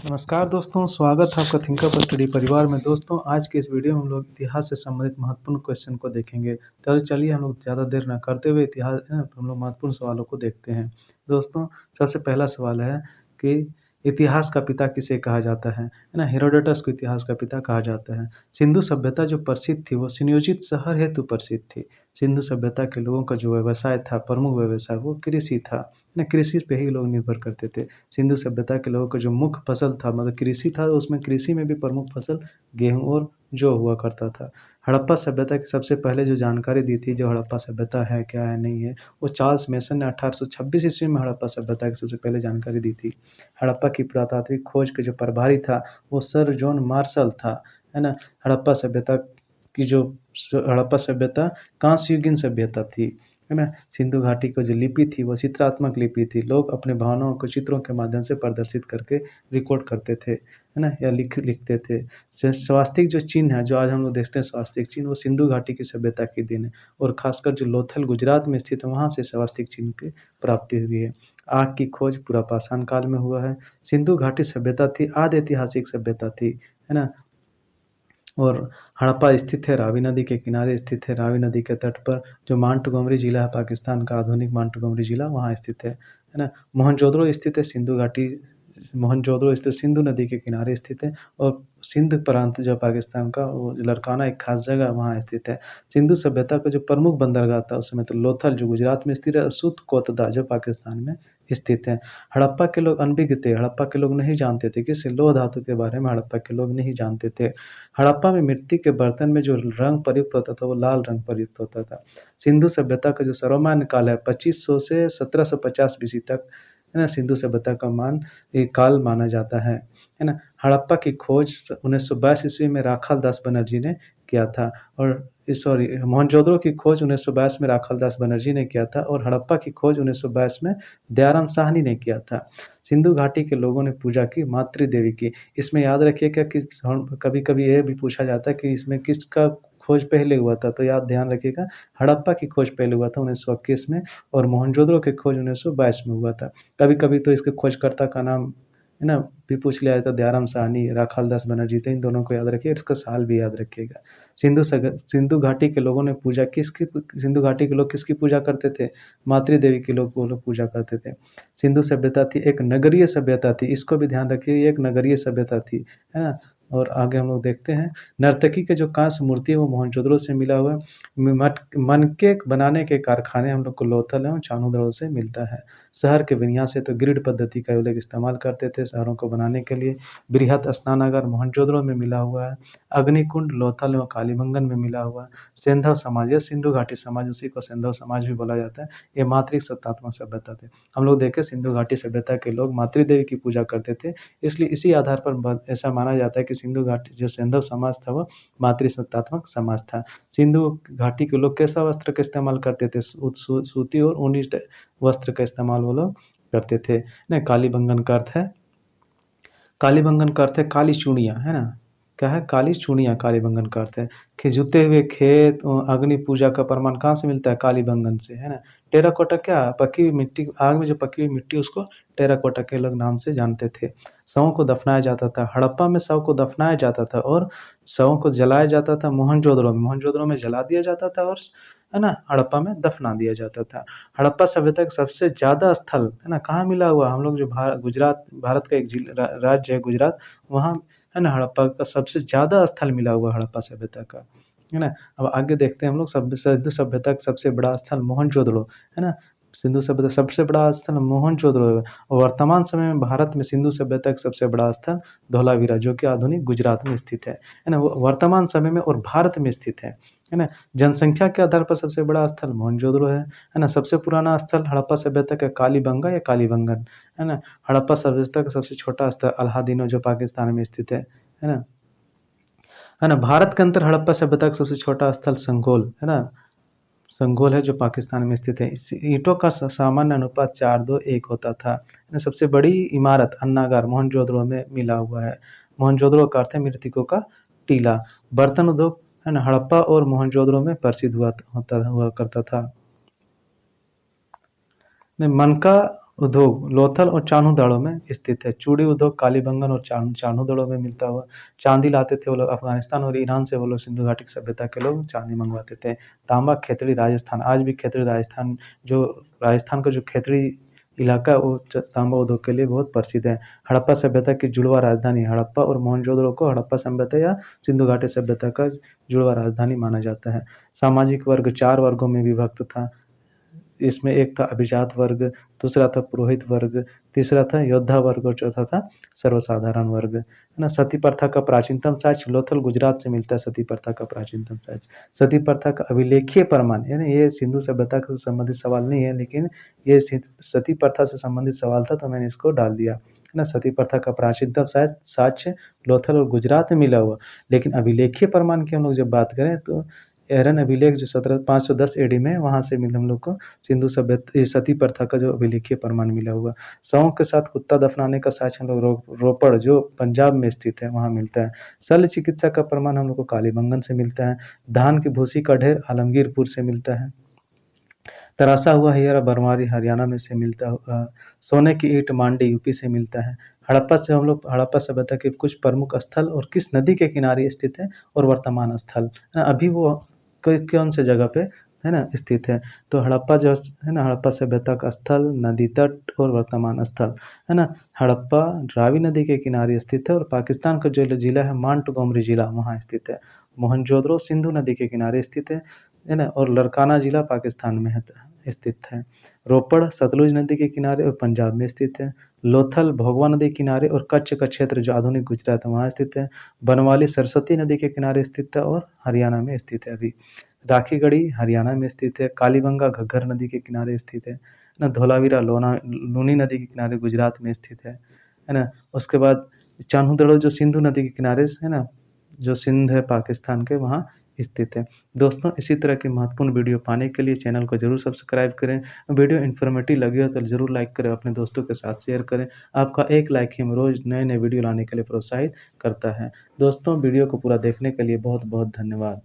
नमस्कार दोस्तों, स्वागत है आपका थिंकअप स्टडी परिवार में। दोस्तों, आज के इस वीडियो में हम लोग इतिहास से संबंधित महत्वपूर्ण क्वेश्चन को देखेंगे। तो चलिए हम लोग ज़्यादा देर ना करते हुए इतिहास हम लोग महत्वपूर्ण सवालों को देखते हैं। दोस्तों, सबसे पहला सवाल है कि इतिहास का पिता किसे कहा जाता है ना? हेरोडोटस को इतिहास का पिता कहा जाता है। सिंधु सभ्यता जो प्रसिद्ध थी वो सुनियोजित शहर हेतु प्रसिद्ध थी। सिंधु सभ्यता के लोगों का जो व्यवसाय था, प्रमुख व्यवसाय, वो कृषि था ना। कृषि पे ही लोग निर्भर करते थे। सिंधु सभ्यता के लोगों का जो मुख्य फसल था, मतलब कृषि था, उसमें कृषि में भी प्रमुख फसल गेहूँ और जौ हुआ करता था। हड़प्पा सभ्यता की सबसे पहले जो जानकारी दी थी, जो हड़प्पा सभ्यता है, क्या है, नहीं है, वो चार्ल्स मेसन ने 1826 ईस्वी में हड़प्पा सभ्यता की सबसे पहले जानकारी दी थी। हड़प्पा की पुरातात्विक खोज के जो प्रभारी था, वो सर जॉन मार्शल था, है ना। हड़प्पा सभ्यता की जो हड़प्पा सभ्यता कांस्य युगीन सभ्यता थी, है ना। सिंधु घाटी की जो लिपि थी वो चित्रात्मक लिपि थी। लोग अपने भावनाओं को चित्रों के माध्यम से प्रदर्शित करके रिकॉर्ड करते थे, है ना, या लिखते थे। स्वास्तिक जो चिन्ह है, जो आज हम लोग देखते हैं स्वास्तिक चिन्ह, वो सिंधु घाटी की सभ्यता की देन है। और खासकर जो लोथल गुजरात में स्थित है, वहाँ से स्वास्तिक चिन्ह की प्राप्ति हुई है। आग की खोज पूरा पाषाण काल में हुआ है। सिंधु घाटी सभ्यता थी आदि ऐतिहासिक सभ्यता थी, है ना। और हड़प्पा स्थित है रावी नदी के किनारे स्थित है। रावी नदी के तट पर जो मांटगोमरी जिला है, पाकिस्तान का आधुनिक मांटगोमरी जिला, वहाँ स्थित है ना। मोहनजोदड़ो स्थित है सिंधु घाटी। मोहनजोदड़ो स्थित सिंधु नदी के किनारे स्थित है। और सिंध प्रांत जो पाकिस्तान का, वो लड़काना एक खास जगह वहाँ स्थित है। सिंधु सभ्यता का जो प्रमुख बंदरगाह था उस समय तो लोथल जो गुजरात में स्थित है, सूत कोतदा जो पाकिस्तान में स्थित है। हड़प्पा के लोग अनभिज्ञ थे। हड़प्पा के लोग नहीं जानते थे किस लौह धातु के बारे में, हड़प्पा के लोग नहीं जानते थे। हड़प्पा में मिट्टी के बर्तन में जो रंग प्रयुक्त होता था वो लाल रंग प्रयुक्त होता था। सिंधु सभ्यता का जो सर्वमान्य काल है 2500 से 1750 बीसी तक, है ना, सिंधु सभ्यता का ये काल माना जाता है ना। हड़प्पा की खोज 1922 ईस्वी में राखाल दास बनर्जी ने किया था। और सॉरी, मोहनजोदड़ो की खोज 1922 में राखाल दास बनर्जी ने किया था और हड़प्पा की खोज 1922 में दयाराम साहनी ने किया था। सिंधु घाटी के लोगों ने पूजा की मातृ देवी की। इसमें याद रखिएगा कि कभी-कभी ये भी पूछा जाता है कि इसमें किसका खोज पहले हुआ था, तो ध्यान रखिएगा, हड़प्पा की खोज पहले हुआ था 1921 में और मोहनजोदड़ो की खोज 1922 में हुआ था। कभी-कभी तो इसके खोजकर्ता का नाम, है ना, भी पूछ लिया जाता है। दयाराम साहनी, राखाल दास बनर्जी थे, इन दोनों को याद रखिए, इसका साल भी याद रखिएगा। सिंधु घाटी के लोगों ने पूजा किसकी सिंधु घाटी के लोग किसकी पूजा करते थे? मातृ देवी की वो लोग पूजा करते थे। सिंधु सभ्यता थी एक नगरीय सभ्यता थी, इसको भी ध्यान रखिए, ये एक नगरीय सभ्यता थी, है ना। और आगे हम लोग देखते हैं, नर्तकी के जो कांस्य मूर्ति है वो मोहनजोदड़ो से मिला हुआ है। मनके बनाने के कारखाने हम लोग को लोथल एवं चानोदड़ो से मिलता है। शहर के विन्यास से तो ग्रिड पद्धति का ये लोग इस्तेमाल करते थे शहरों को बनाने के लिए। बृहत स्नानागार मोहनजोदड़ो में मिला हुआ है। अग्निकुंड लोथल एवं कालीबंगन में मिला हुआ है। सेंधव समाज, यह सिंधु घाटी समाज, उसी को सेंधव समाज भी बोला जाता है। ये मातृक सत्तात्मक सभ्यता थे। हम लोग देखें सिंधु घाटी सभ्यता के लोग मातृ देवी की पूजा करते थे, इसलिए इसी आधार पर ऐसा माना जाता है कि सिंधु घाटी जो सेंधव समाज था वो मातृसत्तात्मक समाज था। सिंधु घाटी के लोग कैसा वस्त्र का इस्तेमाल करते थे? सूती और ऊनी वस्त्र का इस्तेमाल वो लोग करते थे। नहीं, कालीबंगन का अर्थ है, कालीबंगन का अर्थ है काली चूड़ियाँ, है ना। क्या है? काली चूड़ियाँ कालीबंगन का अर्थ है। जुते हुए खेत अग्नि पूजा का प्रमाण कहाँ से मिलता है? कालीबंगन से, है ना। टेराकोटा क्या? पकी हुई मिट्टी, आग में जो पकी हुई मिट्टी, उसको टेराकोटा के लोग नाम से जानते थे। शवों को दफनाया जाता था। हड़प्पा में शव को दफनाया जाता था और शवों को जलाया जाता था। मोहनजोदड़ो में जला दिया जाता था और, है ना, हड़प्पा में दफना दिया जाता था। हड़प्पा सभ्यता का सबसे ज़्यादा स्थल, है ना, कहाँ मिला हुआ? हम लोग जो गुजरात, भारत का एक राज्य है गुजरात, वहाँ, है ना, हड़प्पा का सबसे ज़्यादा स्थल मिला हुआ हड़प्पा सभ्यता का, है ना। अब आगे देखते हैं हम लोग सिंधु सभ्यता का सबसे बड़ा स्थल मोहनजोदड़ो, है ना। सिंधु सभ्यता सबसे बड़ा स्थल मोहनजोदड़ो है। और वर्तमान समय में भारत में सिंधु सभ्यता का सबसे बड़ा स्थल धौलावीरा, जो कि आधुनिक गुजरात में स्थित है ना। वो वर्तमान समय में और भारत में स्थित है ना। जनसंख्या के आधार पर सबसे बड़ा स्थल मोहनजोदड़ो है ना। सबसे पुराना स्थल हड़प्पा सभ्यता का कालीबंगा या कालीबंगन, है ना। हड़प्पा सभ्यता का सबसे छोटा स्थल अलाहादीनो, जो पाकिस्तान में स्थित है ना। है ना। भारत के अंदर हड़प्पा सभ्यता का सबसे छोटा स्थल संगोल, है ना। संगोल है जो पाकिस्तान में स्थित है। ईंटों का सामान्य अनुपात 4:2:1 होता था। सबसे बड़ी इमारत अन्नागार मोहनजोदड़ो में मिला हुआ है। मोहनजोदड़ो का अर्थ है मृतकों का टीला। बर्तन उद्योग, है ना, हड़प्पा और मोहनजोदड़ो में प्रसिद्ध हुआ करता था। मनका उद्योग लोथल और चान्होदड़ो में स्थित है। चूड़ी उद्योग कालीबंगन और चान्होदड़ो में मिलता हुआ। चांदी लाते थे वो लोग अफगानिस्तान और ईरान से, वो लोग सिंधु घाटी की सभ्यता के लोग चांदी मंगवाते थे। तांबा खेतड़ी राजस्थान, आज भी खेतड़ी राजस्थान, जो राजस्थान का जो खेतड़ी इलाका है वो तांबा उद्योग के लिए बहुत प्रसिद्ध है। हड़प्पा सभ्यता की जुड़वा राजधानी, हड़प्पा और मोहनजोदड़ो को हड़प्पा सभ्यता या सिंधु घाटी सभ्यता का जुड़वा राजधानी माना जाता है। सामाजिक वर्ग 4 वर्गों में विभक्त था। इसमें एक था अभिजात वर्ग, दूसरा था पुरोहित वर्ग, तीसरा था योद्धा वर्ग और चौथा था सर्वसाधारण वर्ग, है ना। सती प्रथा का प्राचीनतम साक्ष्य लोथल गुजरात से मिलता है। सती प्रथा का प्राचीनतम साक्ष्य, सती प्रथा का अभिलेखीय प्रमाण, यानी ये सिंधु सभ्यता से संबंधित सवाल नहीं है, लेकिन ये सती प्रथा से संबंधित सवाल था तो मैंने इसको डाल दिया, है ना। सती प्रथा का प्राचीनतम साक्ष्य लोथल और गुजरात में मिला हुआ, लेकिन अभिलेखीय प्रमाण की हम लोग जब बात करें तो एरन अभिलेख जो 510 एडी में, वहाँ से मिला हम लोग को सिंधु सभ्यता सती प्रथा का जो अभिलेखीय प्रमाण मिला हुआ। शवों के साथ कुत्ता दफनाने का साक्ष्य हम लोग रोपड़ जो पंजाब में स्थित है वहाँ मिलता है। शल्य चिकित्सा का प्रमाण हम लोग को कालीबंगन से मिलता है। धान की भूसी का ढेर आलमगीरपुर से मिलता है। तरासा हुआ हीरा बरवारी हरियाणा में से मिलता है। सोने की ईंट मांडी यूपी से मिलता है। हड़प्पा से हम लोग हड़प्पा सभ्यता के कुछ प्रमुख स्थल और किस नदी के किनारे स्थित है और वर्तमान स्थल, अभी वो कौन से जगह पे, है ना, स्थित है। तो हड़प्पा जो है ना, हड़प्पा सभ्यता का स्थल, नदी तट और वर्तमान स्थल, है ना। हड़प्पा रावी नदी के किनारे स्थित है और पाकिस्तान का जो जिला है मांटगोमरी जिला वहाँ स्थित है। मोहनजोदड़ो सिंधु नदी के किनारे स्थित है ना, और लरकाना जिला पाकिस्तान में स्थित है। रोपड़ सतलुज नदी के किनारे और पंजाब में स्थित है। लोथल भोगवा नदी के किनारे और कच्छ का क्षेत्र जो आधुनिक गुजरात है वहाँ स्थित है। बनवाली सरस्वती नदी के किनारे स्थित है और हरियाणा में स्थित है अभी। राखीगढ़ी हरियाणा में स्थित है। कालीबंगा घग्गर नदी के किनारे स्थित है ना। धोलावीरा लूनी नदी के किनारे गुजरात में स्थित है ना। उसके बाद चान्होदड़ो जो सिंधु नदी के किनारे है ना, जो सिंध है पाकिस्तान के, वहाँ स्थित है। दोस्तों, इसी तरह की महत्वपूर्ण वीडियो पाने के लिए चैनल को जरूर सब्सक्राइब करें। वीडियो इन्फॉर्मेटिव लगी हो तो जरूर लाइक करें, अपने दोस्तों के साथ शेयर करें। आपका एक लाइक ही हमें रोज नए नए वीडियो लाने के लिए प्रोत्साहित करता है। दोस्तों, वीडियो को पूरा देखने के लिए बहुत बहुत धन्यवाद।